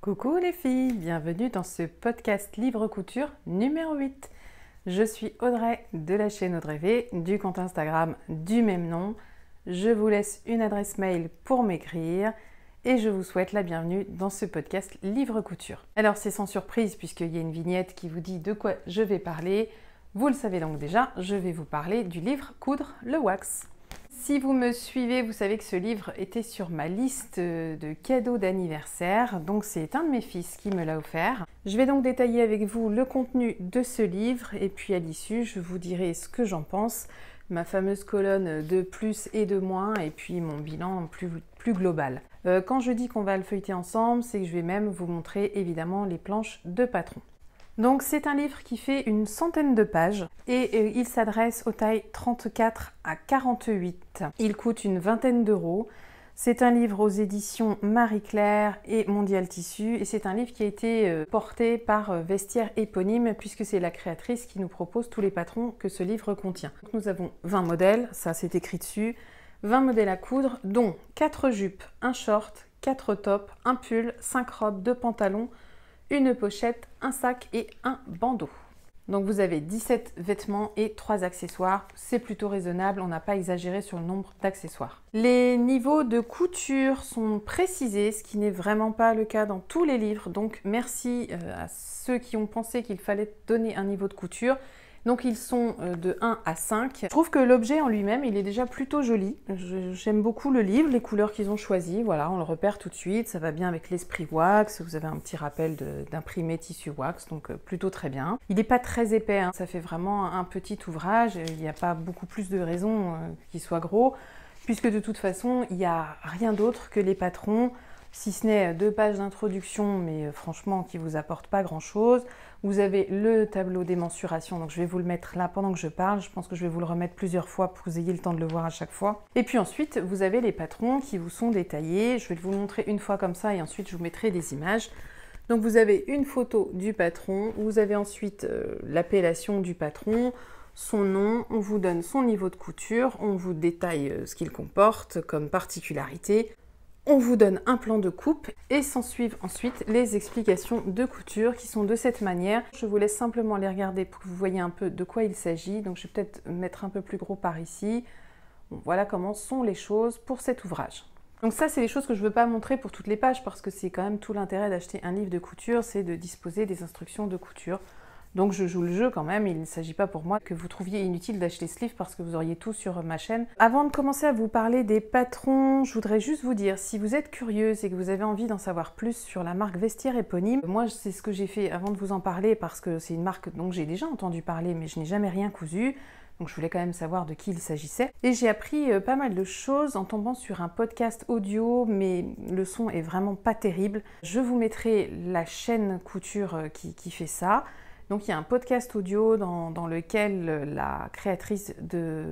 Coucou les filles, bienvenue dans ce podcast Livre Couture numéro 8. Je suis Audrey de la chaîne Audrey V, du compte Instagram du même nom. Je vous laisse une adresse mail pour m'écrire et je vous souhaite la bienvenue dans ce podcast Livre Couture. Alors c'est sans surprise puisqu'il y a une vignette qui vous dit de quoi je vais parler. Vous le savez donc déjà, je vais vous parler du livre Coudre le wax. Si vous me suivez, vous savez que ce livre était sur ma liste de cadeaux d'anniversaire, donc c'est un de mes fils qui me l'a offert. Je vais donc détailler avec vous le contenu de ce livre et puis à l'issue, je vous dirai ce que j'en pense, ma fameuse colonne de plus et de moins et puis mon bilan plus global. Quand je dis qu'on va le feuilleter ensemble, c'est que je vais même vous montrer évidemment les planches de patron. Donc c'est un livre qui fait une centaine de pages et il s'adresse aux tailles 34 à 48. Il coûte une vingtaine d'euros. C'est un livre aux éditions Marie-Claire et Mondial Tissu et c'est un livre qui a été porté par Vestiaire Éponyme puisque c'est la créatrice qui nous propose tous les patrons que ce livre contient. Donc, nous avons 20 modèles, ça c'est écrit dessus, 20 modèles à coudre dont 4 jupes, un short, 4 tops, un pull, 5 robes, 2 pantalons, une pochette, un sac et un bandeau. Donc vous avez 17 vêtements et 3 accessoires. C'est plutôt raisonnable, on n'a pas exagéré sur le nombre d'accessoires. Les niveaux de couture sont précisés, ce qui n'est vraiment pas le cas dans tous les livres. Donc merci à ceux qui ont pensé qu'il fallait donner un niveau de couture. Donc ils sont de 1 à 5. Je trouve que l'objet en lui-même, il est déjà plutôt joli. J'aime beaucoup le livre, les couleurs qu'ils ont choisies. Voilà, on le repère tout de suite. Ça va bien avec l'esprit wax. Vous avez un petit rappel d'imprimé tissu wax, donc plutôt très bien. Il n'est pas très épais, hein. Ça fait vraiment un petit ouvrage. Il n'y a pas beaucoup plus de raisons qu'il soit gros, puisque de toute façon, il n'y a rien d'autre que les patrons, si ce n'est 2 pages d'introduction, mais franchement qui ne vous apportent pas grand-chose. Vous avez le tableau des mensurations, donc je vais vous le mettre là pendant que je parle. Je pense que je vais vous le remettre plusieurs fois pour que vous ayez le temps de le voir à chaque fois. Et puis ensuite, vous avez les patrons qui vous sont détaillés. Je vais vous le montrer une fois comme ça et ensuite je vous mettrai des images. Donc vous avez une photo du patron, vous avez ensuite l'appellation du patron, son nom, on vous donne son niveau de couture, on vous détaille ce qu'il comporte comme particularité. On vous donne un plan de coupe et s'ensuivent ensuite les explications de couture qui sont de cette manière. Je vous laisse simplement les regarder pour que vous voyez un peu de quoi il s'agit. Donc je vais peut-être mettre un peu plus gros par ici. Bon, voilà comment sont les choses pour cet ouvrage. Donc ça, c'est les choses que je ne veux pas montrer pour toutes les pages parce que c'est quand même tout l'intérêt d'acheter un livre de couture, c'est de disposer des instructions de couture. Donc je joue le jeu quand même, il ne s'agit pas pour moi que vous trouviez inutile d'acheter ce livre parce que vous auriez tout sur ma chaîne. Avant de commencer à vous parler des patrons, je voudrais juste vous dire, si vous êtes curieuse et que vous avez envie d'en savoir plus sur la marque Vestiaire Éponyme, moi c'est ce que j'ai fait avant de vous en parler parce que c'est une marque dont j'ai déjà entendu parler mais je n'ai jamais rien cousu. Donc je voulais quand même savoir de qui il s'agissait. Et j'ai appris pas mal de choses en tombant sur un podcast audio, mais le son est vraiment pas terrible. Je vous mettrai la chaîne couture qui fait ça. Donc il y a un podcast audio dans lequel la créatrice de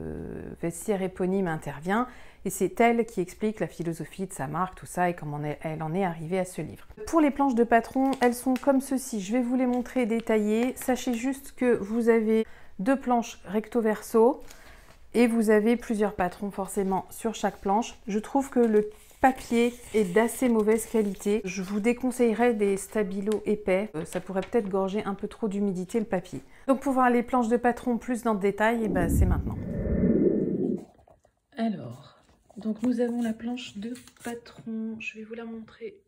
Vestiaire Éponyme intervient et c'est elle qui explique la philosophie de sa marque, tout ça et comment elle en est arrivée à ce livre. Pour les planches de patron, elles sont comme ceci, je vais vous les montrer détaillées. Sachez juste que vous avez 2 planches recto-verso et vous avez plusieurs patrons forcément sur chaque planche. Je trouve que le papier est d'assez mauvaise qualité. Je vous déconseillerais des stabilos épais. Ça pourrait peut-être gorger un peu trop d'humidité le papier. Donc pour voir les planches de patron plus dans le détail, c'est maintenant. Alors, donc nous avons la planche de patron. Je vais vous la montrer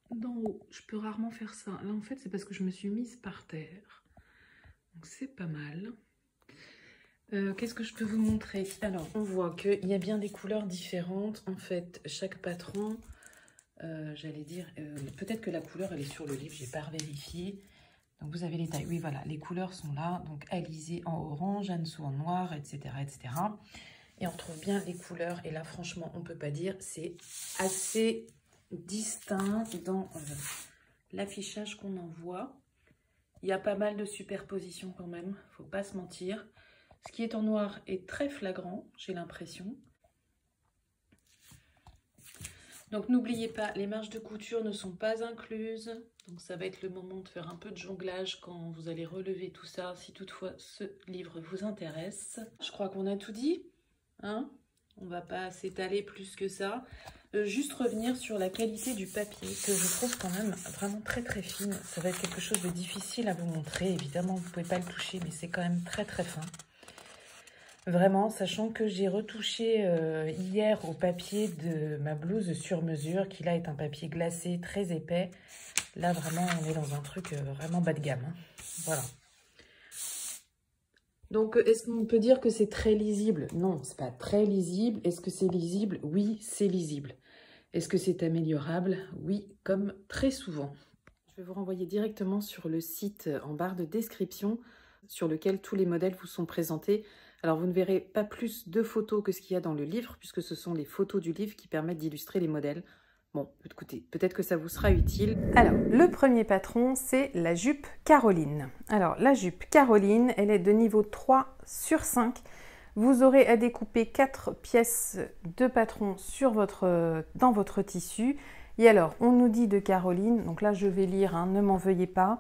d'en haut. Je peux rarement faire ça. Là en fait c'est parce que je me suis mise par terre. Donc c'est pas mal. Qu'est-ce que je peux vous montrer? Alors, on voit qu'il y a bien des couleurs différentes. En fait, chaque patron, j'allais dire, peut-être que la couleur, elle est sur le livre, j'ai pas vérifié. Donc, vous avez les tailles. Oui, voilà, les couleurs sont là. Donc, Alizé en orange, Anso en noir, etc., etc. Et on trouve bien les couleurs. Et là, franchement, on peut pas dire. C'est assez distinct dans l'affichage qu'on en voit. Il y a pas mal de superpositions quand même, faut pas se mentir. Ce qui est en noir est très flagrant, j'ai l'impression. Donc n'oubliez pas, les marges de couture ne sont pas incluses. Donc ça va être le moment de faire un peu de jonglage quand vous allez relever tout ça, si toutefois ce livre vous intéresse. Je crois qu'on a tout dit, hein? On va pas s'étaler plus que ça. Juste revenir sur la qualité du papier, que je trouve quand même vraiment très très fine. Ça va être quelque chose de difficile à vous montrer. Évidemment, vous ne pouvez pas le toucher, mais c'est quand même très très fin. Vraiment, sachant que j'ai retouché hier au papier de ma blouse sur mesure, qui là est un papier glacé très épais. Là, vraiment, on est dans un truc vraiment bas de gamme. Hein. Voilà. Donc, est-ce qu'on peut dire que c'est très lisible? Non, c'est pas très lisible. Est-ce que c'est lisible? Oui, c'est lisible. Est-ce que c'est améliorable? Oui, comme très souvent. Je vais vous renvoyer directement sur le site en barre de description sur lequel tous les modèles vous sont présentés. Alors, vous ne verrez pas plus de photos que ce qu'il y a dans le livre, puisque ce sont les photos du livre qui permettent d'illustrer les modèles. Bon, écoutez, peut-être que ça vous sera utile. Alors, le premier patron, c'est la jupe Caroline. Alors, la jupe Caroline, elle est de niveau 3 sur 5. Vous aurez à découper 4 pièces de patron dans votre tissu. Et alors, on nous dit de Caroline, donc là je vais lire, hein, ne m'en veuillez pas.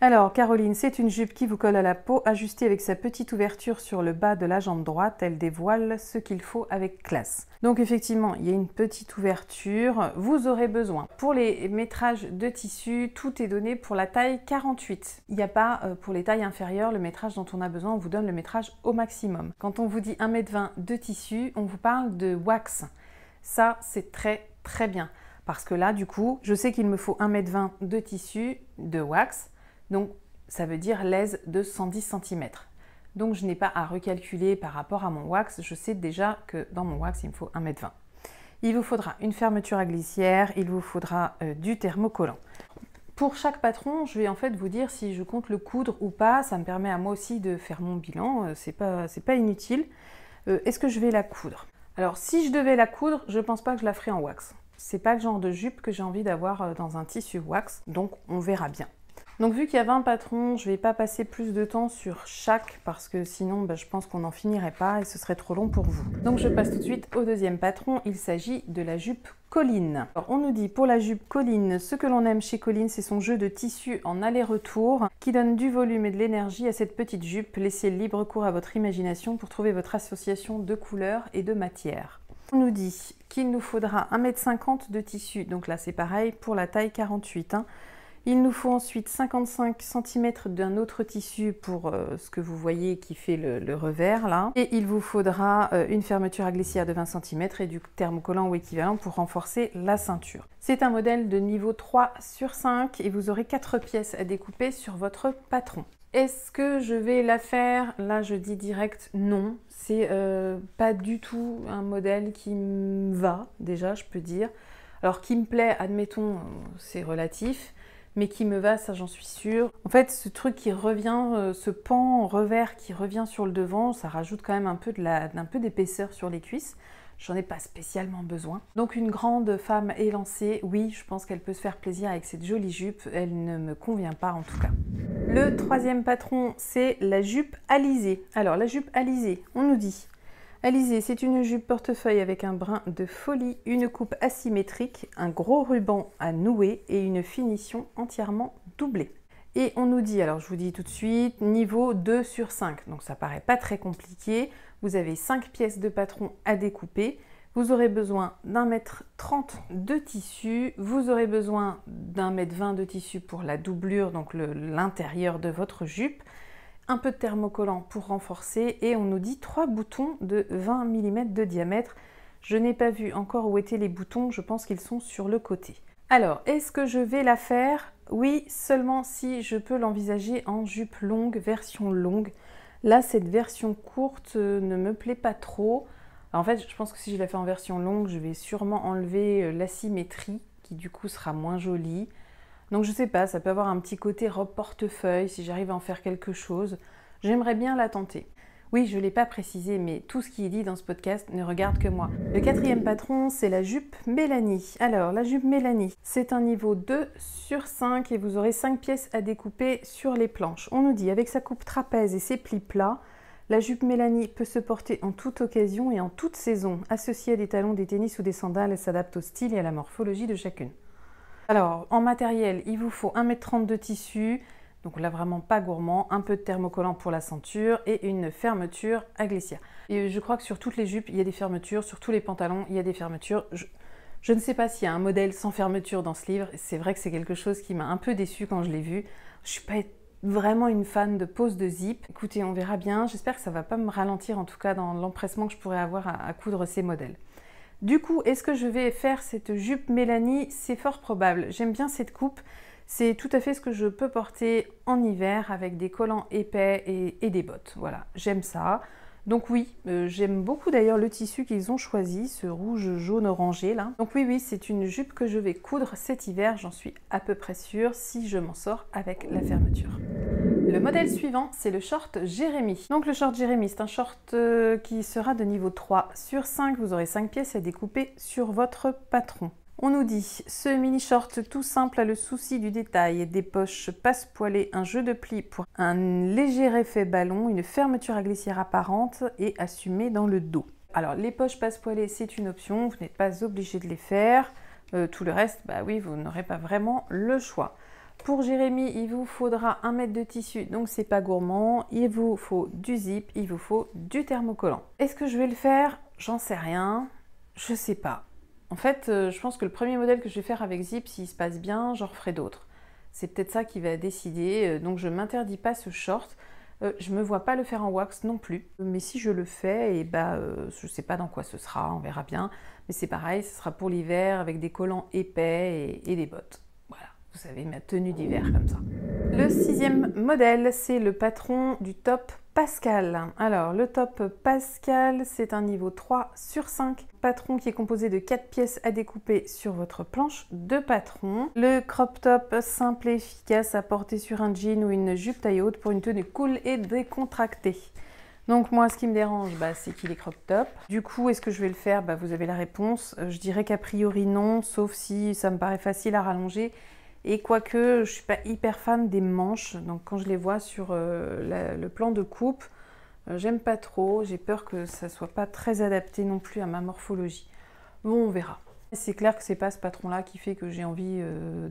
Alors, Caroline, c'est une jupe qui vous colle à la peau, ajustée avec sa petite ouverture sur le bas de la jambe droite. Elle dévoile ce qu'il faut avec classe. Donc, effectivement, il y a une petite ouverture. Vous aurez besoin, pour les métrages de tissu, tout est donné pour la taille 48. Il n'y a pas, pour les tailles inférieures, le métrage dont on a besoin. On vous donne le métrage au maximum. Quand on vous dit 1,20 m de tissu, on vous parle de wax. Ça, c'est très, très bien. Parce que là, du coup, je sais qu'il me faut 1,20 m de tissu de wax. Donc, ça veut dire l'aise de 110 cm. Donc, je n'ai pas à recalculer par rapport à mon wax. Je sais déjà que dans mon wax, il me faut 1,20 m. Il vous faudra une fermeture à glissière, il vous faudra du thermocollant. Pour chaque patron, je vais en fait vous dire si je compte le coudre ou pas. Ça me permet à moi aussi de faire mon bilan. C'est pas inutile. Est-ce que je vais la coudre? Alors, si je devais la coudre, je ne pense pas que je la ferai en wax. C'est pas le genre de jupe que j'ai envie d'avoir dans un tissu wax. Donc, on verra bien. Donc vu qu'il y a 20 patrons, je ne vais pas passer plus de temps sur chaque parce que sinon je pense qu'on n'en finirait pas et ce serait trop long pour vous. Donc je passe tout de suite au deuxième patron, il s'agit de la jupe Colline. Alors, on nous dit pour la jupe Colline, ce que l'on aime chez Colline, c'est son jeu de tissu en aller-retour qui donne du volume et de l'énergie à cette petite jupe. Laissez libre cours à votre imagination pour trouver votre association de couleurs et de matières. On nous dit qu'il nous faudra 1,50 m de tissu, donc là c'est pareil pour la taille 48. Il nous faut ensuite 55 cm d'un autre tissu pour ce que vous voyez qui fait le revers là. Et il vous faudra une fermeture à glissière de 20 cm et du thermocollant ou équivalent pour renforcer la ceinture. C'est un modèle de niveau 3 sur 5 et vous aurez 4 pièces à découper sur votre patron. Est-ce que je vais la faire? Là je dis direct non. C'est pas du tout un modèle qui me va déjà, je peux dire. Alors qui me plaît, admettons, c'est relatif. Mais qui me va, ça j'en suis sûre. En fait, ce truc qui revient, ce pan en revers qui revient sur le devant, ça rajoute quand même un peu d'épaisseur sur les cuisses. J'en ai pas spécialement besoin. Donc une grande femme élancée, oui, je pense qu'elle peut se faire plaisir avec cette jolie jupe. Elle ne me convient pas en tout cas. Le troisième patron, c'est la jupe alizée. Alors la jupe alizée, on nous dit... Alizée, c'est une jupe portefeuille avec un brin de folie, une coupe asymétrique, un gros ruban à nouer et une finition entièrement doublée. Et on nous dit, alors je vous dis tout de suite, niveau 2 sur 5. Donc ça paraît pas très compliqué. Vous avez 5 pièces de patron à découper. Vous aurez besoin d'1,30 m de tissu. Vous aurez besoin d'1,20 m de tissu pour la doublure, donc l'intérieur de votre jupe. Un peu de thermocollant pour renforcer et on nous dit 3 boutons de 20 mm de diamètre. Je n'ai pas vu encore où étaient les boutons, je pense qu'ils sont sur le côté. Alors, est-ce que je vais la faire? Oui, seulement si je peux l'envisager en jupe longue, version longue. Là, cette version courte ne me plaît pas trop. Alors, en fait, je pense que si je la fais en version longue, je vais sûrement enlever l'asymétrie qui du coup sera moins jolie. Donc je sais pas, ça peut avoir un petit côté robe portefeuille si j'arrive à en faire quelque chose. J'aimerais bien la tenter. Oui, je ne l'ai pas précisé, mais tout ce qui est dit dans ce podcast ne regarde que moi. Le quatrième patron, c'est la jupe Mélanie. Alors, la jupe Mélanie, c'est un niveau 2 sur 5 et vous aurez 5 pièces à découper sur les planches. On nous dit, avec sa coupe trapèze et ses plis plats, la jupe Mélanie peut se porter en toute occasion et en toute saison. Associée à des talons, des tennis ou des sandales, elle s'adapte au style et à la morphologie de chacune. Alors, en matériel, il vous faut 1,30 m de tissu. Donc là, vraiment pas gourmand, un peu de thermocollant pour la ceinture et une fermeture à glissière. Et je crois que sur toutes les jupes, il y a des fermetures, sur tous les pantalons, il y a des fermetures. Je ne sais pas s'il y a un modèle sans fermeture dans ce livre. C'est vrai que c'est quelque chose qui m'a un peu déçue quand je l'ai vu. Je suis pas vraiment une fan de pose de zip. Écoutez, on verra bien. J'espère que ça va pas me ralentir, en tout cas dans l'empressement que je pourrais avoir à coudre ces modèles. Du coup, est-ce que je vais faire cette jupe Mélanie? C'est fort probable. J'aime bien cette coupe. C'est tout à fait ce que je peux porter en hiver avec des collants épais et des bottes. Voilà, j'aime ça. Donc oui, j'aime beaucoup d'ailleurs le tissu qu'ils ont choisi, ce rouge jaune orangé là. Donc oui, c'est une jupe que je vais coudre cet hiver, j'en suis à peu près sûre, si je m'en sors avec la fermeture. Le modèle suivant, c'est le short Jérémy. Donc le short Jérémy, c'est un short qui sera de niveau 3 sur 5. Vous aurez 5 pièces à découper sur votre patron. On nous dit, ce mini short tout simple a le souci du détail, des poches passe-poilées, un jeu de plis pour un léger effet ballon, une fermeture à glissière apparente et assumée dans le dos. Alors les poches passe-poilées, c'est une option, vous n'êtes pas obligé de les faire. Tout le reste, bah oui, vous n'aurez pas vraiment le choix. Pour Jérémy, il vous faudra 1 mètre de tissu, donc c'est pas gourmand. Il vous faut du zip, il vous faut du thermocollant. Est-ce que je vais le faire? J'en sais rien, je sais pas. En fait, je pense que le premier modèle que je vais faire avec zip, s'il se passe bien, j'en referai d'autres. C'est peut-être ça qui va décider, donc je ne m'interdis pas ce short. Je ne me vois pas le faire en wax non plus. Mais si je le fais, je ne sais pas dans quoi ce sera, on verra bien. Mais c'est pareil, ce sera pour l'hiver avec des collants épais et des bottes. Voilà, vous savez, ma tenue d'hiver comme ça. Le 6e modèle, c'est le patron du top Pascal. Alors, le top Pascal, c'est un niveau 3 sur 5. Patron qui est composé de 4 pièces à découper sur votre planche de patron. Le crop top simple et efficace à porter sur un jean ou une jupe taille haute pour une tenue cool et décontractée. Donc moi, ce qui me dérange, c'est qu'il est crop top. Du coup, est-ce que je vais le faire? Vous avez la réponse. Je dirais qu'a priori non, sauf si ça me paraît facile à rallonger. Et quoique, je ne suis pas hyper fan des manches, donc quand je les vois sur le plan de coupe, j'aime pas trop, j'ai peur que ça soit pas très adapté non plus à ma morphologie. Bon, on verra. C'est clair que c'est pas ce patron-là qui fait que j'ai envie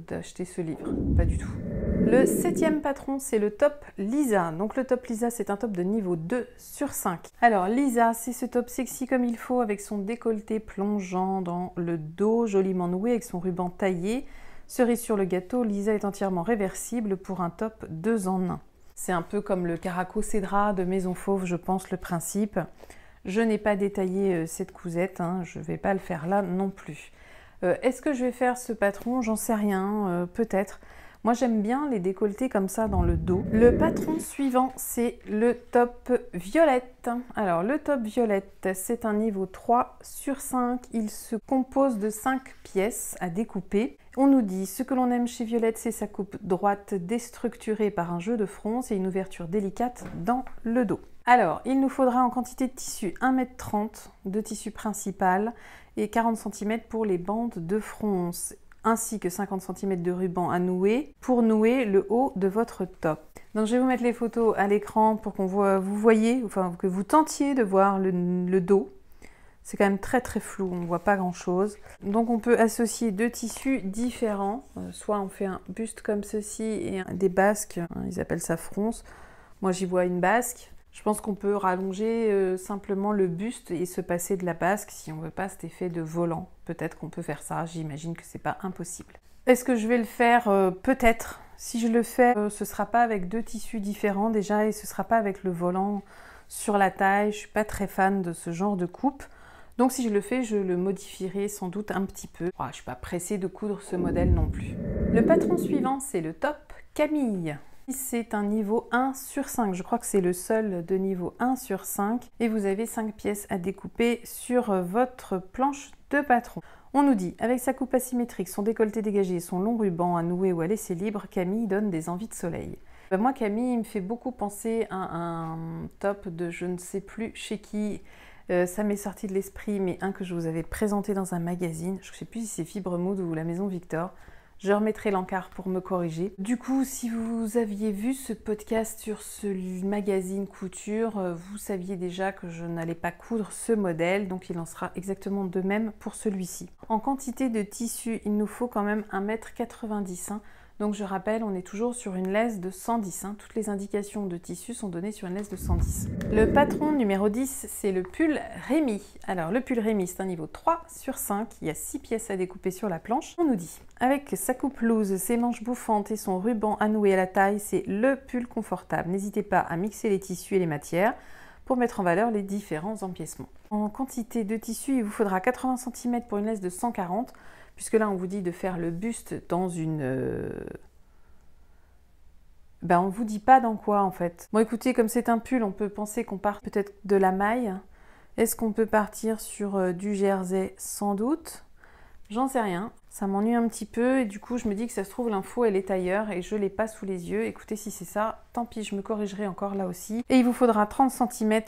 d'acheter ce livre, pas du tout. Le 7e patron, c'est le top Lisa. Donc le top Lisa, c'est un top de niveau 2 sur 5. Alors Lisa, c'est ce top sexy comme il faut, avec son décolleté plongeant dans le dos, joliment noué avec son ruban taillé. Cerise sur le gâteau, Lisa est entièrement réversible pour un top 2 en 1. C'est un peu comme le Caraco Cédra de Maison Fauve, je pense, le principe. Je n'ai pas détaillé cette cousette, je ne vais pas le faire là non plus. Est-ce que je vais faire ce patron? J'en sais rien, peut-être. Moi, j'aime bien les décolletés comme ça dans le dos. Le patron suivant, c'est le top Violette. Alors, le top Violette, c'est un niveau 3 sur 5. Il se compose de 5 pièces à découper. On nous dit, ce que l'on aime chez Violette, c'est sa coupe droite déstructurée par un jeu de fronce et une ouverture délicate dans le dos. Alors, il nous faudra en quantité de tissu 1,30 m de tissu principal et 40 cm pour les bandes de fronce, ainsi que 50 cm de ruban à nouer pour nouer le haut de votre top. Donc je vais vous mettre les photos à l'écran pour qu'on vous voyez, enfin que vous tentiez de voir le dos. C'est quand même très flou, on ne voit pas grand chose. Donc on peut associer 2 tissus différents, soit on fait un buste comme ceci et des basques, ils appellent ça fronce. Moi j'y vois une basque. Je pense qu'on peut rallonger simplement le buste et se passer de la basque si on ne veut pas cet effet de volant. Peut-être qu'on peut faire ça, j'imagine que c'est pas impossible. Est-ce que je vais le faire? Peut-être. Si je le fais, ce ne sera pas avec 2 tissus différents déjà et ce ne sera pas avec le volant sur la taille. Je ne suis pas très fan de ce genre de coupe. Donc si je le fais, je le modifierai sans doute un petit peu. Je ne suis pas pressée de coudre ce modèle non plus. Le patron suivant, c'est le top Camille. C'est un niveau 1 sur 5, je crois que c'est le seul de niveau 1 sur 5 et vous avez 5 pièces à découper sur votre planche de patron. On nous dit, avec sa coupe asymétrique, son décolleté dégagé et son long ruban à nouer ou à laisser libre, Camille donne des envies de soleil. Moi, Camille, il me fait beaucoup penser à un top de je ne sais plus chez qui. Ça m'est sorti de l'esprit, mais un que je vous avais présenté dans un magazine, je ne sais plus si c'est Fibre Mood ou la Maison Victor. Je remettrai l'encart pour me corriger. Du coup, si vous aviez vu ce podcast sur ce magazine couture, vous saviez déjà que je n'allais pas coudre ce modèle, donc il en sera exactement de même pour celui-ci. En quantité de tissu, il nous faut quand même 1,90 m. Donc je rappelle, on est toujours sur une laisse de 110. Hein. Toutes les indications de tissu sont données sur une laisse de 110. Le patron numéro 10, c'est le pull Rémy. Alors le pull Rémy, c'est un niveau 3 sur 5. Il y a 6 pièces à découper sur la planche. On nous dit, avec sa coupe loose, ses manches bouffantes et son ruban à nouer à la taille, c'est le pull confortable. N'hésitez pas à mixer les tissus et les matières pour mettre en valeur les différents empiècements. En quantité de tissu, il vous faudra 80 cm pour une laisse de 140, puisque là on vous dit de faire le buste dans une... on vous dit pas dans quoi en fait. Bon écoutez, comme c'est un pull, on peut penser qu'on part peut-être de la maille. Est-ce qu'on peut partir sur du jersey? Sans doute. J'en sais rien. Ça m'ennuie un petit peu et du coup je me dis que ça se trouve l'info elle est ailleurs et je l'ai pas sous les yeux. Écoutez, si c'est ça, tant pis, je me corrigerai encore là aussi. Et il vous faudra 30 cm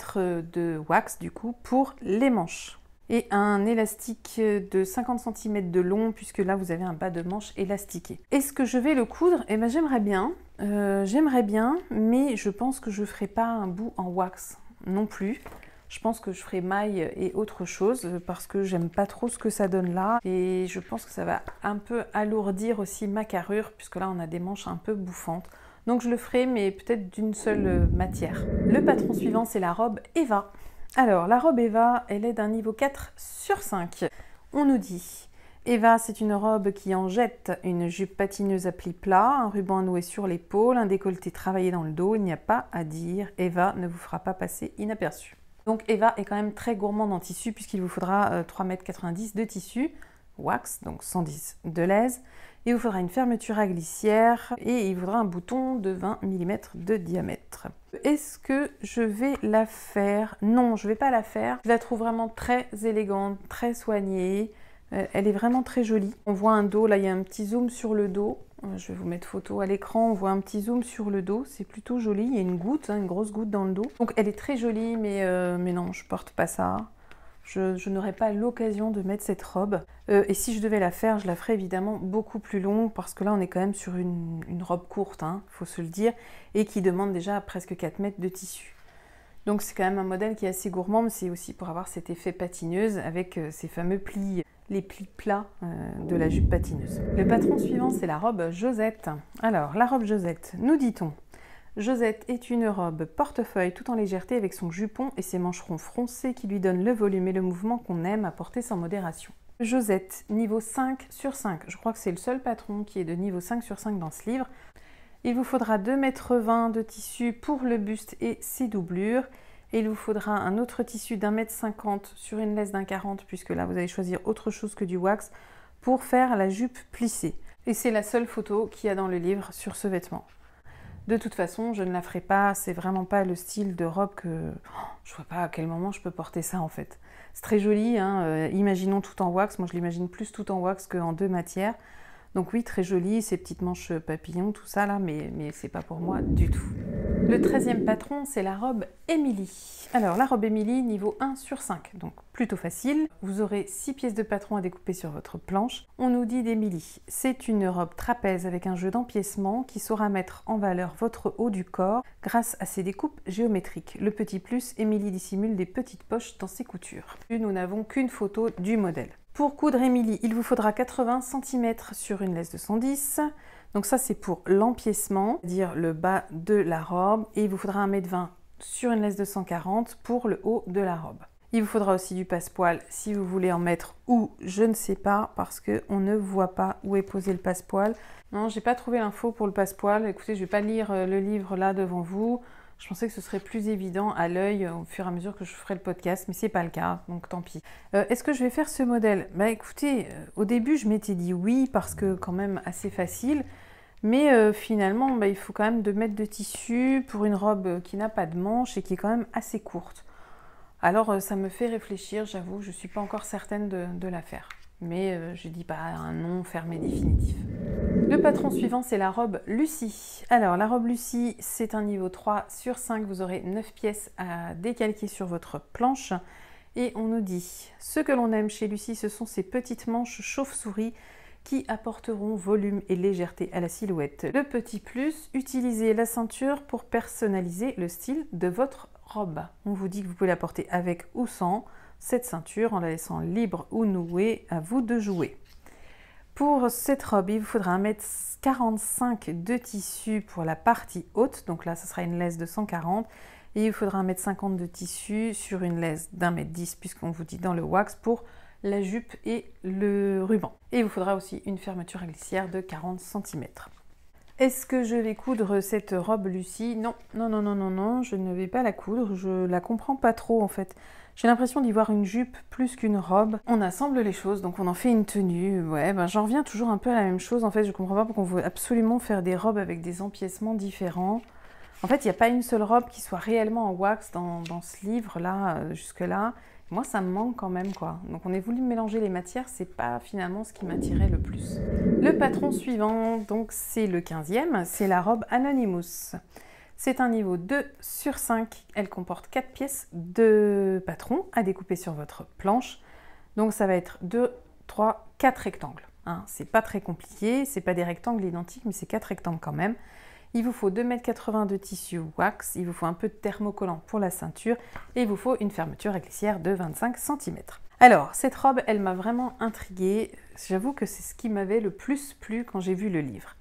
de wax du coup pour les manches. Et un élastique de 50 cm de long puisque là vous avez un bas de manche élastiqué. Est-ce que je vais le coudre? Eh bien j'aimerais bien, mais je pense que je ferai pas un bout en wax non plus. Je pense que je ferai maille et autre chose parce que j'aime pas trop ce que ça donne là. Et je pense que ça va un peu alourdir aussi ma carrure puisque là on a des manches un peu bouffantes. Donc je le ferai mais peut-être d'une seule matière. Le patron suivant c'est la robe Eva. Alors la robe Eva elle est d'un niveau 4 sur 5. On nous dit Eva c'est une robe qui en jette, une jupe patineuse à plis plats, un ruban noué sur l'épaule, un décolleté travaillé dans le dos. Il n'y a pas à dire, Eva ne vous fera pas passer inaperçu. Donc Eva est quand même très gourmande en tissu puisqu'il vous faudra 3,90 m de tissu, wax, donc 110 de l'aise. Il vous faudra une fermeture à glissière et il vous faudra un bouton de 20 mm de diamètre. Est-ce que je vais la faire? Non, je ne vais pas la faire. Je la trouve vraiment très élégante, très soignée. Elle est vraiment très jolie. On voit un dos, là il y a un petit zoom sur le dos. Je vais vous mettre photo à l'écran, on voit un petit zoom sur le dos, c'est plutôt joli. Il y a une goutte, une grosse goutte dans le dos. Donc elle est très jolie, mais non, je porte pas ça. Je n'aurai pas l'occasion de mettre cette robe. Et si je devais la faire, je la ferais évidemment beaucoup plus longue, parce que là on est quand même sur une robe courte, faut se le dire, et qui demande déjà presque 4 mètres de tissu. Donc c'est quand même un modèle qui est assez gourmand, mais c'est aussi pour avoir cet effet patineuse avec ces fameux plis, les plis plats de la jupe patineuse. Le patron suivant, c'est la robe Josette. Alors, la robe Josette, nous dit-on, Josette est une robe portefeuille tout en légèreté avec son jupon et ses mancherons froncés qui lui donnent le volume et le mouvement qu'on aime à porter sans modération. Josette, niveau 5 sur 5. Je crois que c'est le seul patron qui est de niveau 5 sur 5 dans ce livre. Il vous faudra 2,20 m de tissu pour le buste et ses doublures. Et il vous faudra un autre tissu d'1,50 m sur une laisse d'1,40 m, puisque là vous allez choisir autre chose que du wax, pour faire la jupe plissée. Et c'est la seule photo qu'il y a dans le livre sur ce vêtement. De toute façon, je ne la ferai pas, c'est vraiment pas le style de robe que... je vois pas à quel moment je peux porter ça en fait. C'est très joli, imaginons tout en wax, moi je l'imagine plus tout en wax qu'en deux matières. Donc oui, très joli, ces petites manches papillons, tout ça là, mais c'est pas pour moi du tout. Le 13e patron, c'est la robe Émilie. Alors, la robe Émilie, niveau 1 sur 5, donc plutôt facile. Vous aurez 6 pièces de patron à découper sur votre planche. On nous dit d'Émilie, c'est une robe trapèze avec un jeu d'empiècement qui saura mettre en valeur votre haut du corps grâce à ses découpes géométriques. Le petit plus, Émilie dissimule des petites poches dans ses coutures. Nous n'avons qu'une photo du modèle. Pour coudre Émilie, il vous faudra 80 cm sur une laisse de 110. Donc ça c'est pour l'empiècement, c'est-à-dire le bas de la robe. Et il vous faudra 1,20 m sur une laisse de 140 pour le haut de la robe. Il vous faudra aussi du passepoil si vous voulez en mettre ou je ne sais pas parce qu'on ne voit pas où est posé le passepoil. Non, j'ai pas trouvé l'info pour le passepoil. Écoutez, je vais pas lire le livre là devant vous. Je pensais que ce serait plus évident à l'œil au fur et à mesure que je ferai le podcast, mais c'est pas le cas, donc tant pis. Est-ce que je vais faire ce modèle? Bah écoutez, au début je m'étais dit oui parce que quand même assez facile, mais finalement il faut quand même 2 mètres de tissu pour une robe qui n'a pas de manches et qui est quand même assez courte. Alors ça me fait réfléchir, j'avoue, je suis pas encore certaine de la faire. Mais je dis pas un nom fermé définitif. Le patron suivant, c'est la robe Lucie. Alors, la robe Lucie, c'est un niveau 3 sur 5. Vous aurez 9 pièces à décalquer sur votre planche. Et on nous dit, ce que l'on aime chez Lucie, ce sont ces petites manches chauve-souris qui apporteront volume et légèreté à la silhouette. Le petit plus, utilisez la ceinture pour personnaliser le style de votre robe. On vous dit que vous pouvez la porter avec ou sans cette ceinture en la laissant libre ou nouée, à vous de jouer. Pour cette robe, il vous faudra 1,45 m de tissu pour la partie haute. Donc là, ce sera une laisse de 140. Et il vous faudra 1,50 m de tissu sur une laisse d'1,10 m, puisqu'on vous dit dans le wax, pour la jupe et le ruban. Et il vous faudra aussi une fermeture à glissière de 40 cm. Est-ce que je vais coudre cette robe Lucie? Non, non, non, non, non, non, je ne vais pas la coudre, je la comprends pas trop en fait. J'ai l'impression d'y voir une jupe plus qu'une robe. On assemble les choses, donc on en fait une tenue. Ouais, ben j'en reviens toujours un peu à la même chose. En fait, je comprends pas pourquoi on veut absolument faire des robes avec des empiècements différents. En fait, il n'y a pas une seule robe qui soit réellement en wax dans ce livre-là, jusque-là. Moi, ça me manque quand même, quoi. Donc, on est voulu mélanger les matières, c'est pas finalement ce qui m'attirait le plus. Le patron suivant, donc c'est le 15e, c'est la robe Anonymous. C'est un niveau 2 sur 5. Elle comporte 4 pièces de patron à découper sur votre planche. Donc, ça va être 2, 3, 4 rectangles. Hein. C'est pas très compliqué, c'est pas des rectangles identiques, mais c'est 4 rectangles quand même. Il vous faut 2,80 m de tissu wax, il vous faut un peu de thermocollant pour la ceinture et il vous faut une fermeture à glissière de 25 cm. Alors, cette robe, elle m'a vraiment intriguée. J'avoue que c'est ce qui m'avait le plus plu quand j'ai vu le livre.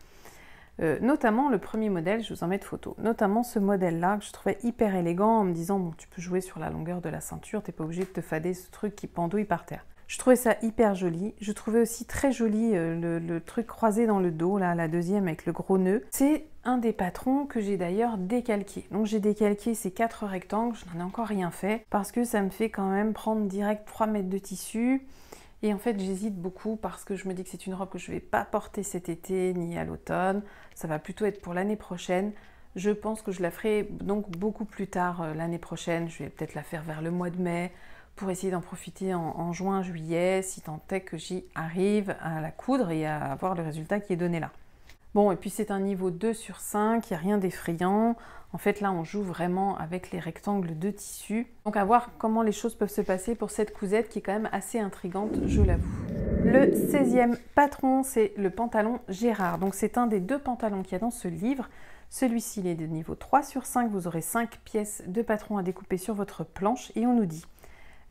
Notamment le premier modèle, je vous en mets de photos, notamment ce modèle-là que je trouvais hyper élégant en me disant, bon, tu peux jouer sur la longueur de la ceinture, t'es pas obligé de te fader ce truc qui pendouille par terre. Je trouvais ça hyper joli. Je trouvais aussi très joli le truc croisé dans le dos, là, la deuxième avec le gros nœud. C'est un des patrons que j'ai d'ailleurs décalqué. Donc j'ai décalqué ces 4 rectangles, je n'en ai encore rien fait, parce que ça me fait quand même prendre direct 3 mètres de tissu. Et en fait, j'hésite beaucoup parce que je me dis que c'est une robe que je ne vais pas porter cet été ni à l'automne. Ça va plutôt être pour l'année prochaine. Je pense que je la ferai donc beaucoup plus tard l'année prochaine. Je vais peut-être la faire vers le mois de mai, pour essayer d'en profiter en juin, juillet, si tant est que j'y arrive à la coudre et à avoir le résultat qui est donné là. Bon, et puis c'est un niveau 2 sur 5, il n'y a rien d'effrayant. En fait, là, on joue vraiment avec les rectangles de tissu. Donc, à voir comment les choses peuvent se passer pour cette cousette qui est quand même assez intrigante, je l'avoue. Le 16e patron, c'est le pantalon Gérard. Donc, c'est un des 2 pantalons qu'il y a dans ce livre. Celui-ci, il est de niveau 3 sur 5. Vous aurez 5 pièces de patron à découper sur votre planche et on nous dit: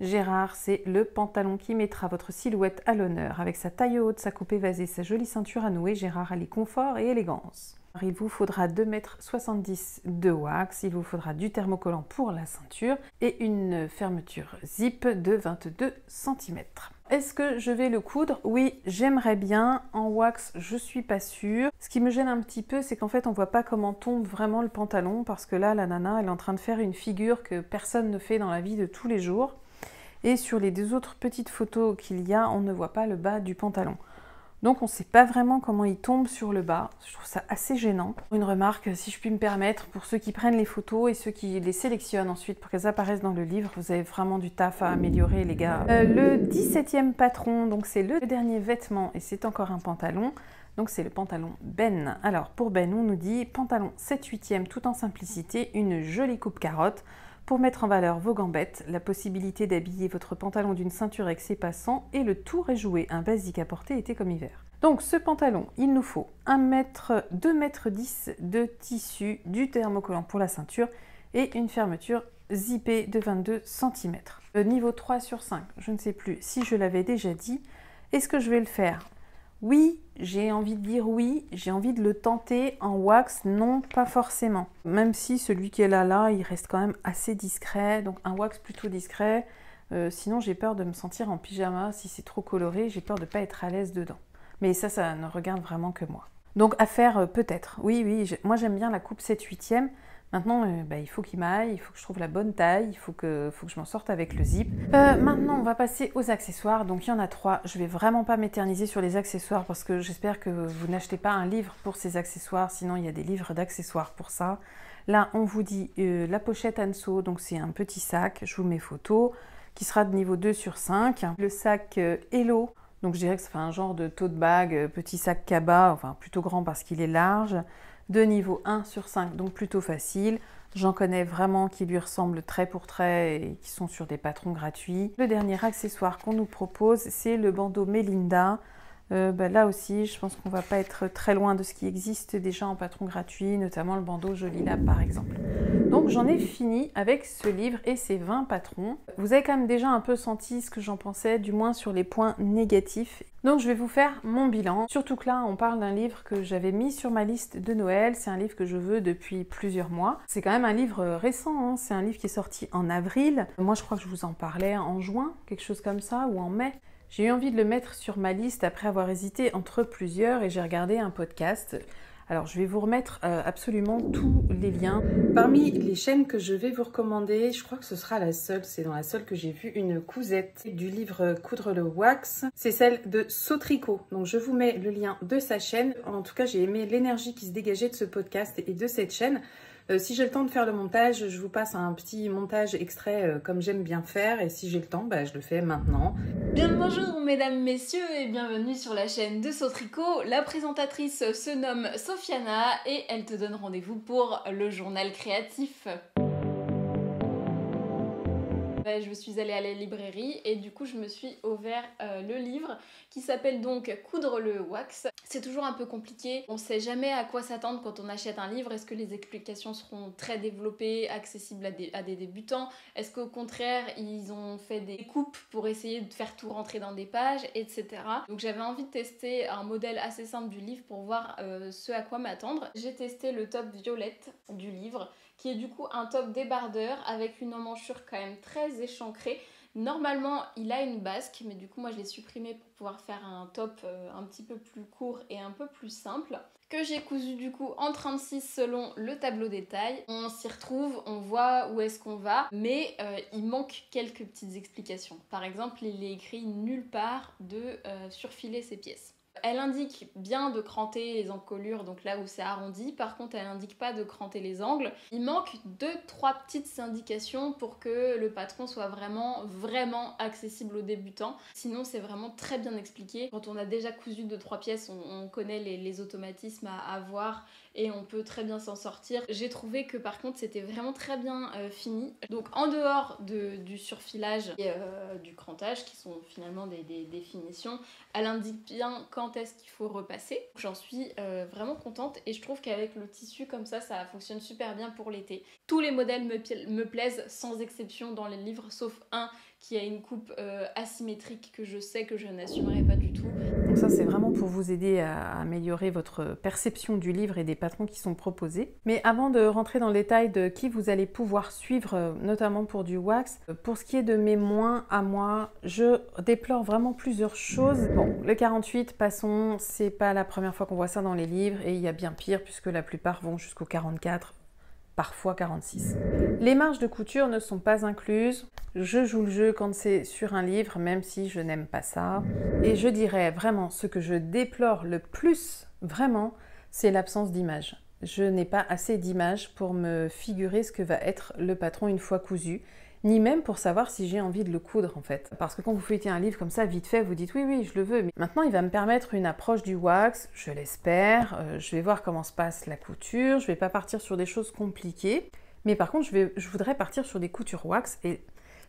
Gérard, c'est le pantalon qui mettra votre silhouette à l'honneur. Avec sa taille haute, sa coupe évasée, sa jolie ceinture à nouer, Gérard allie confort et élégance. Il vous faudra 2,70 m de wax, il vous faudra du thermocollant pour la ceinture et une fermeture zip de 22 cm. Est-ce que je vais le coudre? Oui, j'aimerais bien. En wax, je suis pas sûre. Ce qui me gêne un petit peu, c'est qu'en fait, on voit pas comment tombe vraiment le pantalon parce que là, la nana, elle est en train de faire une figure que personne ne fait dans la vie de tous les jours. Et sur les 2 autres petites photos qu'il y a, on ne voit pas le bas du pantalon. Donc on ne sait pas vraiment comment il tombe sur le bas. Je trouve ça assez gênant. Une remarque, si je puis me permettre, pour ceux qui prennent les photos et ceux qui les sélectionnent ensuite pour qu'elles apparaissent dans le livre, vous avez vraiment du taf à améliorer, les gars. Le 17e patron, donc c'est le dernier vêtement et c'est encore un pantalon. Donc c'est le pantalon Ben. Alors pour Ben, on nous dit pantalon 7/8e tout en simplicité, une jolie coupe carotte. Pour mettre en valeur vos gambettes, la possibilité d'habiller votre pantalon d'une ceinture avec ses passants et le tour est joué, un basique à porter été comme hiver. Donc ce pantalon, il nous faut 2,10 m de tissu, du thermocollant pour la ceinture et une fermeture zippée de 22 cm. Niveau 3 sur 5, je ne sais plus si je l'avais déjà dit. Est-ce que je vais le faire? Oui, j'ai envie de dire oui, j'ai envie de le tenter. En wax, non, pas forcément. Même si celui qui est là, il reste quand même assez discret. Donc un wax plutôt discret. Sinon, j'ai peur de me sentir en pyjama. Si c'est trop coloré, j'ai peur de ne pas être à l'aise dedans. Mais ça ne regarde vraiment que moi. Donc à faire peut-être. Oui, oui, moi j'aime bien la coupe 7/8e. Maintenant, il faut qu'il m'aille, il faut que je trouve la bonne taille, il faut que je m'en sorte avec le zip. Maintenant, on va passer aux accessoires. Donc, il y en a 3. Je vais vraiment pas m'éterniser sur les accessoires parce que j'espère que vous n'achetez pas un livre pour ces accessoires. Sinon, il y a des livres d'accessoires pour ça. Là, on vous dit la pochette Anso. Donc, c'est un petit sac. Je vous mets photo qui sera de niveau 2 sur 5. Le sac Hello. Donc, je dirais que ça fait un genre de tote bag, petit sac cabas, enfin plutôt grand parce qu'il est large. De niveau 1 sur 5, donc plutôt facile. J'en connais vraiment qui lui ressemblent trait pour trait et qui sont sur des patrons gratuits. Le dernier accessoire qu'on nous propose, c'est le bandeau Melinda. Là aussi, je pense qu'on va pas être très loin de ce qui existe déjà en patron gratuit, notamment le bandeau Joli Lab par exemple. Donc j'en ai fini avec ce livre et ses 20 patrons. Vous avez quand même déjà un peu senti ce que j'en pensais, du moins sur les points négatifs. Donc je vais vous faire mon bilan. Surtout que là, on parle d'un livre que j'avais mis sur ma liste de Noël. C'est un livre que je veux depuis plusieurs mois. C'est quand même un livre récent, hein. C'est un livre qui est sorti en avril. Moi, je crois que je vous en parlais en juin, quelque chose comme ça, ou en mai. J'ai eu envie de le mettre sur ma liste après avoir hésité entre plusieurs et j'ai regardé un podcast. Alors, je vais vous remettre absolument tous les liens. Parmi les chaînes que je vais vous recommander, je crois que ce sera la seule, c'est dans la seule que j'ai vu une cousette du livre Coudre le wax. C'est celle de Sautricot. Donc, je vous mets le lien de sa chaîne. En tout cas, j'ai aimé l'énergie qui se dégageait de ce podcast et de cette chaîne. Si j'ai le temps de faire le montage, je vous passe un petit montage extrait comme j'aime bien faire. Et si j'ai le temps, je le fais maintenant. Bien le bonjour mesdames, messieurs et bienvenue sur la chaîne de Sautricot. La présentatrice se nomme Sofiana et elle te donne rendez-vous pour le journal créatif. Je suis allée à la librairie et du coup je me suis offert le livre qui s'appelle donc Coudre le wax. C'est toujours un peu compliqué, on ne sait jamais à quoi s'attendre quand on achète un livre. Est-ce que les explications seront très développées, accessibles à des débutants? Est-ce qu'au contraire ils ont fait des coupes pour essayer de faire tout rentrer dans des pages, etc. Donc j'avais envie de tester un modèle assez simple du livre pour voir ce à quoi m'attendre. J'ai testé le top violette du livre qui est du coup un top débardeur avec une emmanchure quand même très échancrée. Normalement, il a une basque, mais du coup, moi, je l'ai supprimé pour pouvoir faire un top un petit peu plus court et un peu plus simple, que j'ai cousu du coup en 36 selon le tableau détail. On s'y retrouve, on voit où est-ce qu'on va, mais il manque quelques petites explications. Par exemple, il est écrit nulle part de surfiler ces pièces. Elle indique bien de cranter les encolures, donc là où c'est arrondi. Par contre, elle indique pas de cranter les angles. Il manque 2-3 petites indications pour que le patron soit vraiment accessible aux débutants. Sinon, c'est vraiment très bien expliqué. Quand on a déjà cousu 2-3 pièces, on connaît les automatismes à avoir et on peut très bien s'en sortir. J'ai trouvé que par contre, c'était vraiment très bien fini. Donc en dehors du surfilage et du crantage, qui sont finalement des définitions, elle indique bien quand est-ce qu'il faut repasser. J'en suis vraiment contente et je trouve qu'avec le tissu comme ça fonctionne super bien pour l'été. Tous les modèles me plaisent sans exception dans les livres, sauf un qui a une coupe asymétrique que je sais que je n'assumerai pas du tout. Donc ça, c'est vraiment pour vous aider à améliorer votre perception du livre et des patrons qui sont proposés. Mais avant de rentrer dans le détail de qui vous allez pouvoir suivre, notamment pour du wax, pour ce qui est de mes moins à moi, je déplore vraiment plusieurs choses. Bon, le 48, passons, c'est pas la première fois qu'on voit ça dans les livres et il y a bien pire puisque la plupart vont jusqu'au 44. Parfois 46. Les marges de couture ne sont pas incluses. Je joue le jeu quand c'est sur un livre, même si je n'aime pas ça. Et je dirais vraiment, ce que je déplore le plus, vraiment, c'est l'absence d'images. Je n'ai pas assez d'images pour me figurer ce que va être le patron une fois cousu, ni même pour savoir si j'ai envie de le coudre en fait. Parce que quand vous feuilletez un livre comme ça, vite fait, vous dites oui, je le veux. Mais maintenant, il va me permettre une approche du wax, je l'espère. Je vais voir comment se passe la couture. Je vais pas partir sur des choses compliquées. Mais par contre, je voudrais partir sur des coutures wax. Et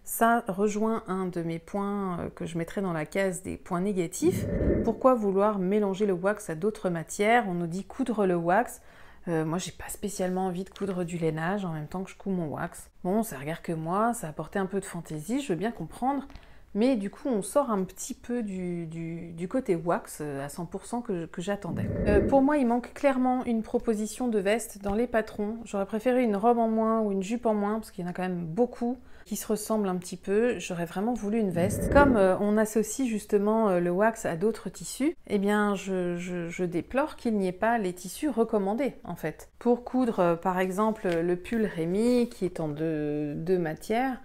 ça rejoint un de mes points que je mettrai dans la case des points négatifs. Pourquoi vouloir mélanger le wax à d'autres matières? On nous dit coudre le wax. Moi, j'ai pas spécialement envie de coudre du lainage en même temps que je couds mon wax. Bon, ça regarde que moi, ça apportait un peu de fantaisie, je veux bien comprendre, mais du coup, on sort un petit peu du côté wax à 100% que j'attendais. Pour moi, il manque clairement une proposition de veste dans les patrons. J'aurais préféré une robe en moins ou une jupe en moins, parce qu'il y en a quand même beaucoup qui se ressemblent un petit peu. J'aurais vraiment voulu une veste. Comme on associe justement le wax à d'autres tissus, eh bien je déplore qu'il n'y ait pas les tissus recommandés en fait. Pour coudre par exemple le pull Rémy qui est en deux matières,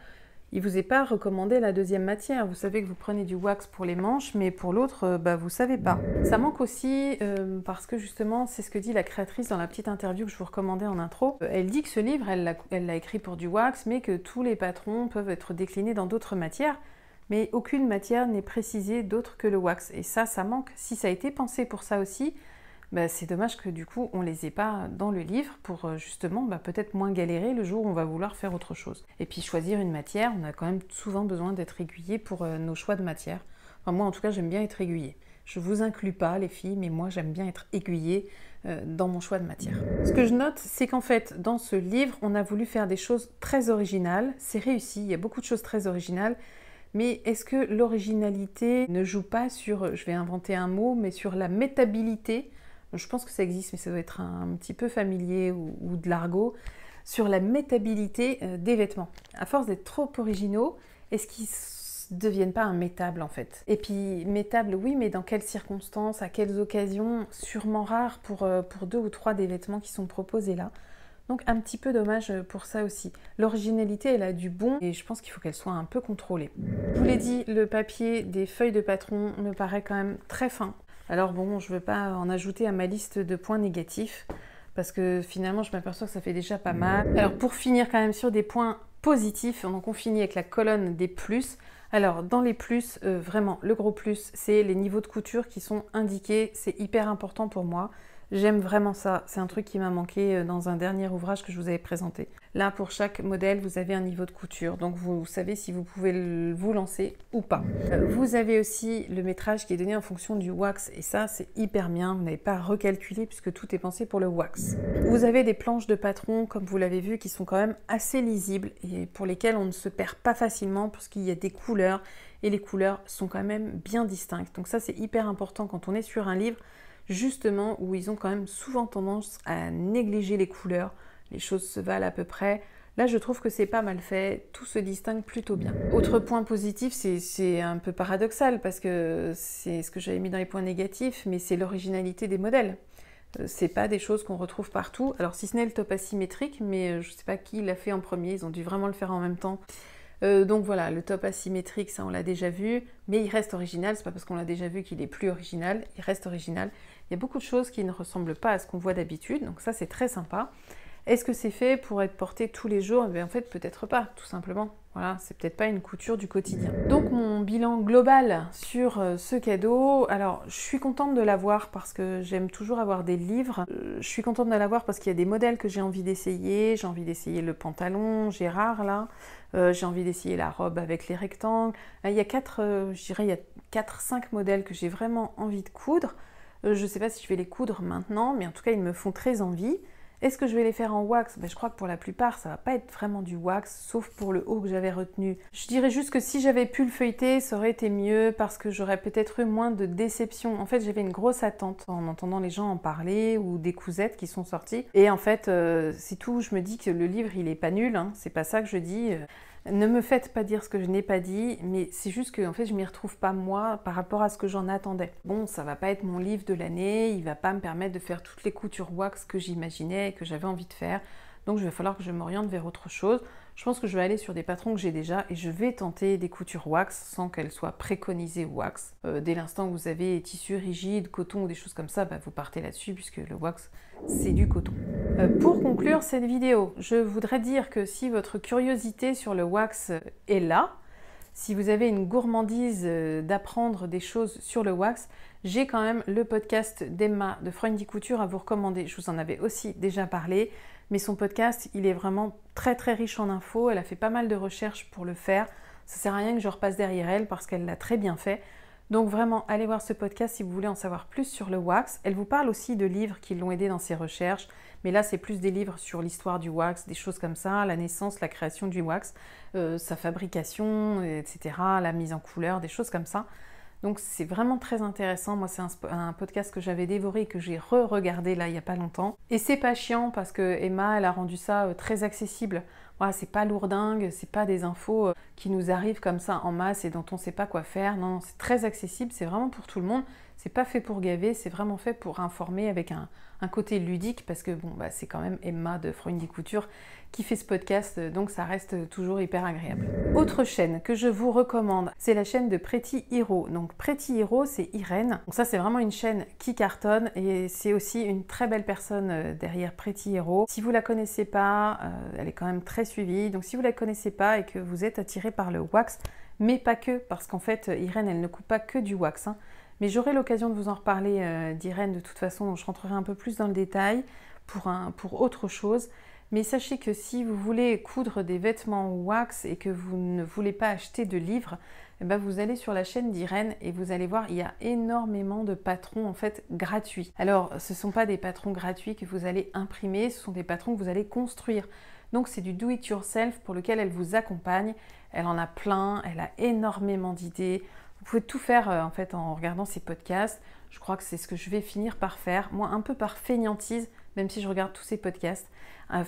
il vous est pas recommandé la deuxième matière. Vous savez que vous prenez du wax pour les manches, mais pour l'autre, vous savez pas. Ça manque aussi parce que justement, c'est ce que dit la créatrice dans la petite interview que je vous recommandais en intro. Elle dit que ce livre, elle l'a écrit pour du wax, mais que tous les patrons peuvent être déclinés dans d'autres matières. Mais aucune matière n'est précisée d'autre que le wax. Et ça manque. Si ça a été pensé pour ça aussi, c'est dommage que du coup on les ait pas dans le livre pour justement peut-être moins galérer le jour où on va vouloir faire autre chose. Et puis choisir une matière, on a quand même souvent besoin d'être aiguillé pour nos choix de matière. Enfin, moi en tout cas j'aime bien être aiguillée. Je ne vous inclus pas les filles, mais moi j'aime bien être aiguillée dans mon choix de matière. Ce que je note, c'est qu'en fait, dans ce livre, on a voulu faire des choses très originales. C'est réussi, il y a beaucoup de choses très originales. Mais est-ce que l'originalité ne joue pas sur, je vais inventer un mot, mais sur la métabilité? Je pense que ça existe, mais ça doit être un petit peu familier ou de l'argot. Sur la métabilité des vêtements. À force d'être trop originaux, est-ce qu'ils ne deviennent pas immétables en fait? Et puis métables, oui, mais dans quelles circonstances, à quelles occasions? Sûrement rare pour 2 ou 3 des vêtements qui sont proposés là. Donc un petit peu dommage pour ça aussi. L'originalité, elle a du bon et je pense qu'il faut qu'elle soit un peu contrôlée. Je vous l'ai dit, le papier des feuilles de patron me paraît quand même très fin. Alors bon, je ne veux pas en ajouter à ma liste de points négatifs parce que finalement, je m'aperçois que ça fait déjà pas mal. Alors pour finir quand même sur des points positifs, donc on finit avec la colonne des plus. Alors dans les plus, vraiment, le gros plus, c'est les niveaux de couture qui sont indiqués. C'est hyper important pour moi. J'aime vraiment ça, c'est un truc qui m'a manqué dans un dernier ouvrage que je vous avais présenté. Là, pour chaque modèle, vous avez un niveau de couture, donc vous savez si vous pouvez vous lancer ou pas. Vous avez aussi le métrage qui est donné en fonction du wax, et ça, c'est hyper bien, vous n'avez pas à recalculer puisque tout est pensé pour le wax. Vous avez des planches de patron, comme vous l'avez vu, qui sont quand même assez lisibles et pour lesquelles on ne se perd pas facilement parce qu'il y a des couleurs, et les couleurs sont quand même bien distinctes. Donc ça, c'est hyper important quand on est sur un livre, justement où ils ont quand même souvent tendance à négliger les couleurs, les choses se valent à peu près. Là, je trouve que c'est pas mal fait, tout se distingue plutôt bien. Autre point positif, c'est un peu paradoxal parce que c'est ce que j'avais mis dans les points négatifs, mais c'est l'originalité des modèles. C'est pas des choses qu'on retrouve partout, alors si ce n'est le top asymétrique, mais je sais pas qui l'a fait en premier, ils ont dû vraiment le faire en même temps. Donc voilà, le top asymétrique, ça on l'a déjà vu, mais il reste original, c'est pas parce qu'on l'a déjà vu qu'il est plus original, il reste original. Il y a beaucoup de choses qui ne ressemblent pas à ce qu'on voit d'habitude, donc ça c'est très sympa. Est-ce que c'est fait pour être porté tous les jours? En fait, peut-être pas, tout simplement. Voilà, c'est peut-être pas une couture du quotidien. Donc mon bilan global sur ce cadeau, alors je suis contente de l'avoir parce que j'aime toujours avoir des livres. Je suis contente de l'avoir parce qu'il y a des modèles que j'ai envie d'essayer. J'ai envie d'essayer le pantalon Gérard là. J'ai envie d'essayer la robe avec les rectangles. Il y a 4-5 modèles que j'ai vraiment envie de coudre. Je ne sais pas si je vais les coudre maintenant, mais en tout cas, ils me font très envie. Est-ce que je vais les faire en wax? Je crois que pour la plupart, ça ne va pas être vraiment du wax, sauf pour le haut que j'avais retenu. Je dirais juste que si j'avais pu le feuilleter, ça aurait été mieux, parce que j'aurais peut-être eu moins de déception. En fait, j'avais une grosse attente en entendant les gens en parler, ou des cousettes qui sont sorties. Et en fait, c'est tout. Je me dis que le livre, il est pas nul, hein. C'est pas ça que je dis. Ne me faites pas dire ce que je n'ai pas dit, mais c'est juste que en fait, je m'y retrouve pas moi par rapport à ce que j'en attendais. Bon, ça va pas être mon livre de l'année, il va pas me permettre de faire toutes les coutures wax que j'imaginais et que j'avais envie de faire. Donc il va falloir que je m'oriente vers autre chose. Je pense que je vais aller sur des patrons que j'ai déjà et je vais tenter des coutures wax sans qu'elles soient préconisées wax. Dès l'instant où vous avez tissu rigide, coton ou des choses comme ça, vous partez là-dessus puisque le wax c'est du coton. Pour conclure cette vidéo, je voudrais dire que si votre curiosité sur le wax est là, si vous avez une gourmandise d'apprendre des choses sur le wax, j'ai quand même le podcast d'Emma de Freundy Couture à vous recommander. Je vous en avais aussi déjà parlé, mais son podcast, il est vraiment très très riche en infos. Elle a fait pas mal de recherches pour le faire. Ça sert à rien que je repasse derrière elle parce qu'elle l'a très bien fait. Donc vraiment, allez voir ce podcast si vous voulez en savoir plus sur le wax. Elle vous parle aussi de livres qui l'ont aidé dans ses recherches. Mais là, c'est plus des livres sur l'histoire du wax, des choses comme ça, la naissance, la création du wax, sa fabrication, etc., la mise en couleur, des choses comme ça. Donc c'est vraiment très intéressant. Moi, c'est un podcast que j'avais dévoré et que j'ai re-regardé là il n'y a pas longtemps. Et c'est pas chiant parce que Emma, elle a rendu ça très accessible. Voilà, c'est pas lourdingue, c'est pas des infos qui nous arrivent comme ça en masse et dont on sait pas quoi faire. Non, c'est très accessible, c'est vraiment pour tout le monde. C'est pas fait pour gaver, c'est vraiment fait pour informer avec un côté ludique parce que bon, c'est quand même Emma de Freundy Couture qui fait ce podcast, donc ça reste toujours hyper agréable. Autre chaîne que je vous recommande, c'est la chaîne de Pretty Hero. Donc Pretty Hero, c'est Irène. Donc ça, c'est vraiment une chaîne qui cartonne et c'est aussi une très belle personne derrière Pretty Hero. Si vous la connaissez pas, elle est quand même très suivie. Donc si vous la connaissez pas et que vous êtes attiré par le wax, mais pas que, parce qu'en fait, Irène, elle ne coupe pas que du wax, hein. Mais j'aurai l'occasion de vous en reparler d'Irène de toute façon, donc je rentrerai un peu plus dans le détail pour autre chose. Mais sachez que si vous voulez coudre des vêtements wax et que vous ne voulez pas acheter de livres, eh ben, vous allez sur la chaîne d'Irène et vous allez voir, il y a énormément de patrons en fait gratuits. Alors, ce ne sont pas des patrons gratuits que vous allez imprimer, ce sont des patrons que vous allez construire. Donc, c'est du do-it-yourself pour lequel elle vous accompagne. Elle en a plein, elle a énormément d'idées. Vous pouvez tout faire en fait en regardant ces podcasts. Je crois que c'est ce que je vais finir par faire. Moi, un peu par fainéantise, même si je regarde tous ces podcasts,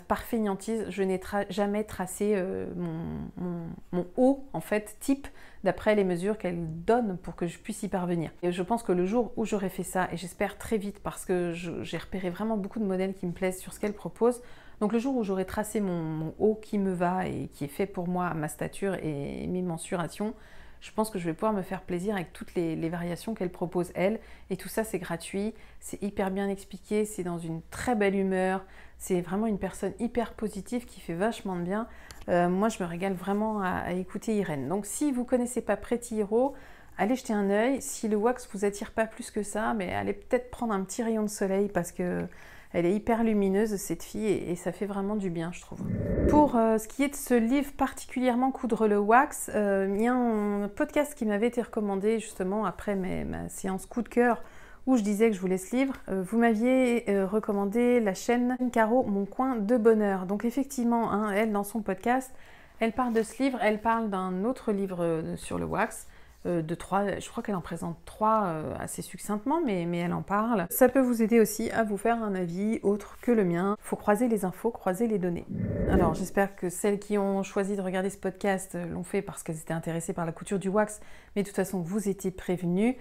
par fainéantise, je n'ai jamais tracé mon haut, en fait, type, d'après les mesures qu'elle donne pour que je puisse y parvenir. Et je pense que le jour où j'aurai fait ça, et j'espère très vite, parce que j'ai repéré vraiment beaucoup de modèles qui me plaisent sur ce qu'elle propose, donc le jour où j'aurai tracé mon haut qui me va et qui est fait pour moi, à ma stature et mes mensurations, je pense que je vais pouvoir me faire plaisir avec toutes les variations qu'elle propose elle. Et tout ça, c'est gratuit, c'est hyper bien expliqué, c'est dans une très belle humeur. C'est vraiment une personne hyper positive qui fait vachement de bien. Moi, je me régale vraiment à écouter Irène. Donc, si vous ne connaissez pas Pretty Hero, allez jeter un œil. Si le wax ne vous attire pas plus que ça, mais allez peut-être prendre un petit rayon de soleil parce que elle est hyper lumineuse, cette fille, et ça fait vraiment du bien, je trouve. Pour ce qui est de ce livre, particulièrement Coudre le wax, il y a un podcast qui m'avait été recommandé justement après ma séance coup de cœur où je disais que je voulais ce livre. Vous m'aviez recommandé la chaîne Caro, Mon coin de bonheur. Donc effectivement, hein, elle, dans son podcast, elle parle de ce livre, elle parle d'un autre livre sur le wax, de 3, je crois qu'elle en présente 3 assez succinctement, mais elle en parle. Ça peut vous aider aussi à vous faire un avis autre que le mien. Il faut croiser les infos, croiser les données. Alors j'espère que celles qui ont choisi de regarder ce podcast l'ont fait parce qu'elles étaient intéressées par la couture du wax, mais de toute façon vous étiez prévenus.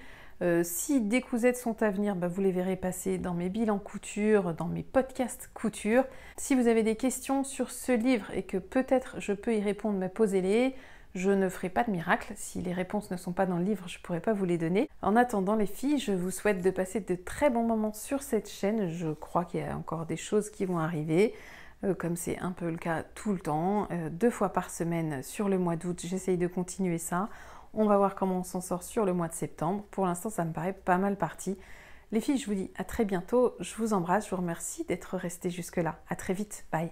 Si des cousettes sont à venir, vous les verrez passer dans mes bilans couture, dans mes podcasts couture. Si vous avez des questions sur ce livre et que peut-être je peux y répondre, posez-les. Je ne ferai pas de miracle. Si les réponses ne sont pas dans le livre, je ne pourrai pas vous les donner. En attendant les filles, je vous souhaite de passer de très bons moments sur cette chaîne. Je crois qu'il y a encore des choses qui vont arriver, comme c'est un peu le cas tout le temps. 2 fois par semaine sur le mois d'août, j'essaye de continuer ça. On va voir comment on s'en sort sur le mois de septembre. Pour l'instant, ça me paraît pas mal parti. Les filles, je vous dis à très bientôt. Je vous embrasse. Je vous remercie d'être restées jusque-là. À très vite. Bye.